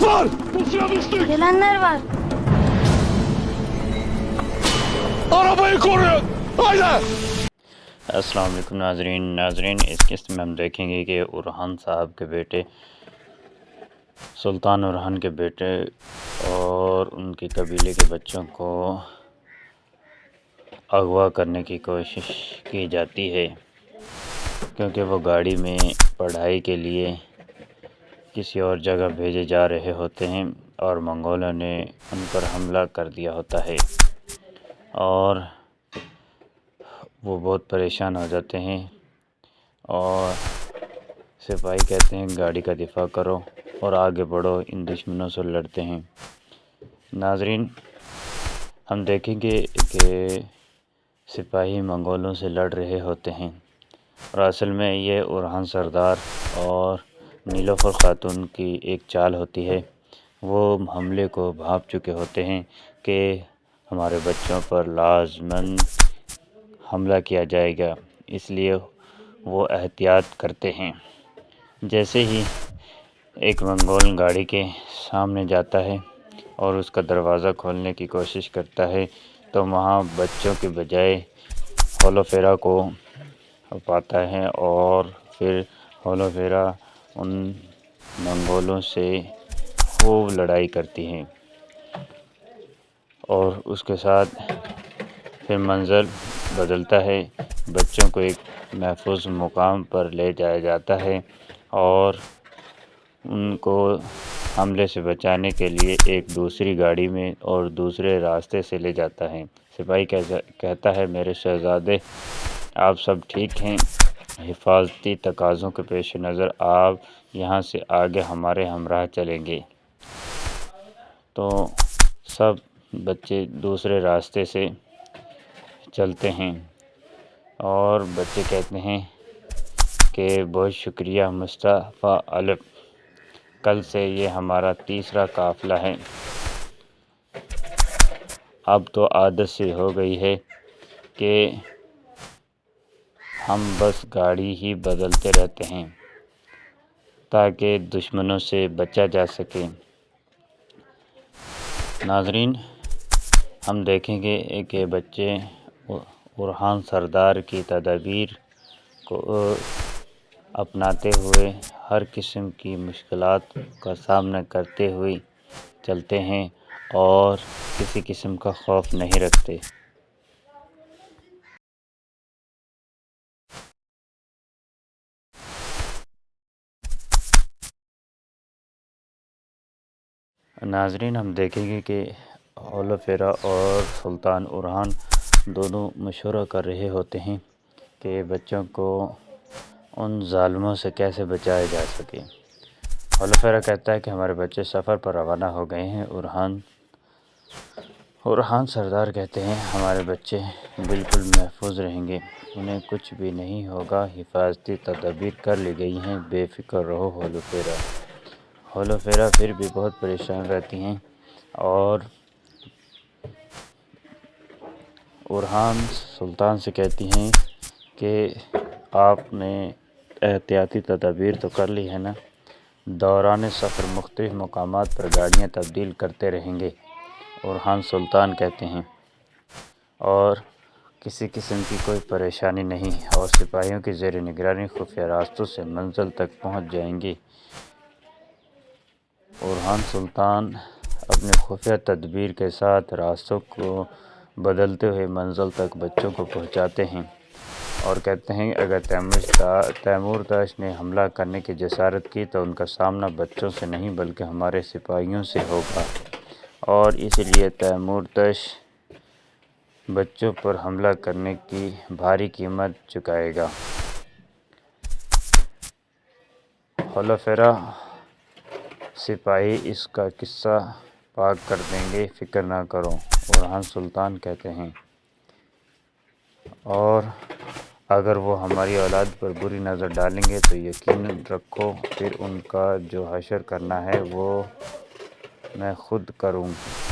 var! Pusuya düştük! Gelenler var. Arabayı koruyun! Haydi! अस्सलाम वालेकुम नाजरीन इस किस्त में हम देखेंगे कि उरहान साहब के बेटे सुल्तान उरहान के बेटे और उनके कबीले के बच्चों को अगवा करने की कोशिश की जाती है, क्योंकि वो गाड़ी में पढ़ाई के लिए किसी और जगह भेजे जा रहे होते हैं और मंगोलों ने उन पर हमला कर दिया होता है और वो बहुत परेशान हो जाते हैं और सिपाही कहते हैं गाड़ी का दिफा करो और आगे बढ़ो, इन दुश्मनों से लड़ते हैं। नाजरीन, हम देखेंगे कि सिपाही मंगोलों से लड़ रहे होते हैं और असल में ये उरहान सरदार और नीलोफर खातून की एक चाल होती है। वो हमले को भांप चुके होते हैं कि हमारे बच्चों पर लाजमन हमला किया जाएगा, इसलिए वो एहतियात करते हैं। जैसे ही एक मंगोल गाड़ी के सामने जाता है और उसका दरवाज़ा खोलने की कोशिश करता है तो वहाँ बच्चों के बजाय होलोफेरा को पाता है और फिर होलोफेरा उन मंगोलों से खूब लड़ाई करती है और उसके साथ फिर मंज़र बदलता है। बच्चों को एक महफूज मुकाम पर ले जाया जाता है और उनको हमले से बचाने के लिए एक दूसरी गाड़ी में और दूसरे रास्ते से ले जाता है। सिपाही कहता है, मेरे शहज़ादे आप सब ठीक हैं, हिफाजती तकाज़ों के पेश नज़र आप यहाँ से आगे हमारे हमराह चलेंगे। तो सब बच्चे दूसरे रास्ते से चलते हैं और बच्चे कहते हैं कि बहुत शुक्रिया मुस्तफ़ा अलफ, कल से ये हमारा तीसरा काफ़िला है। अब तो आदत सी हो गई है कि हम बस गाड़ी ही बदलते रहते हैं ताकि दुश्मनों से बचा जा सके। नाजरीन, हम देखेंगे कि बच्चे उरहान सरदार की तदबीर को अपनाते हुए हर किस्म की मुश्किलात का सामना करते हुए चलते हैं और किसी किस्म का खौफ नहीं रखते। नाजरीन, हम देखेंगे कि होलोफेरा और सुल्तान उरहान दोनों मशवरा कर रहे होते हैं कि बच्चों को उन ज़ालिमों से कैसे बचाया जा सके। होलोफेरा कहता है कि हमारे बच्चे सफ़र पर रवाना हो गए हैं। उरहान सरदार कहते हैं हमारे बच्चे बिल्कुल महफूज रहेंगे, उन्हें कुछ भी नहीं होगा, हिफाजती तदबीर कर ली गई हैं, बेफ़िक्र रहो होलोफेरा। होलोफेरा फिर भी बहुत परेशान रहती हैं और उरहान सुल्तान से कहती हैं कि आपने एहतियाती तदबीर तो कर ली है ना, दौरान सफ़र मुख्तलिफ़ मकामात पर गाड़ियाँ तब्दील करते रहेंगे। उरहान सुल्तान कहते हैं और किसी किस्म की कोई परेशानी नहीं और सिपाहियों की ज़ेर निगरानी खुफिया रास्तों से मंजिल तक पहुँच जाएंगे। उरहान सुल्तान अपने खुफिया तदबीर के साथ रास्तों को बदलते हुए मंजिल तक बच्चों को पहुंचाते हैं और कहते हैं अगर तैमूरताश ने हमला करने की जसारत की तो उनका सामना बच्चों से नहीं बल्कि हमारे सिपाहियों से होगा और इसलिए तैमूरताश बच्चों पर हमला करने की भारी कीमत चुकाएगा। होलोफेरा सिपाही इसका किस्सा पाक कर देंगे, फ़िक्र ना करो, उरहान सुल्तान कहते हैं। और अगर वो हमारी औलाद पर बुरी नज़र डालेंगे तो यकीन रखो फिर उनका जो हशर करना है वो मैं खुद करूँगी।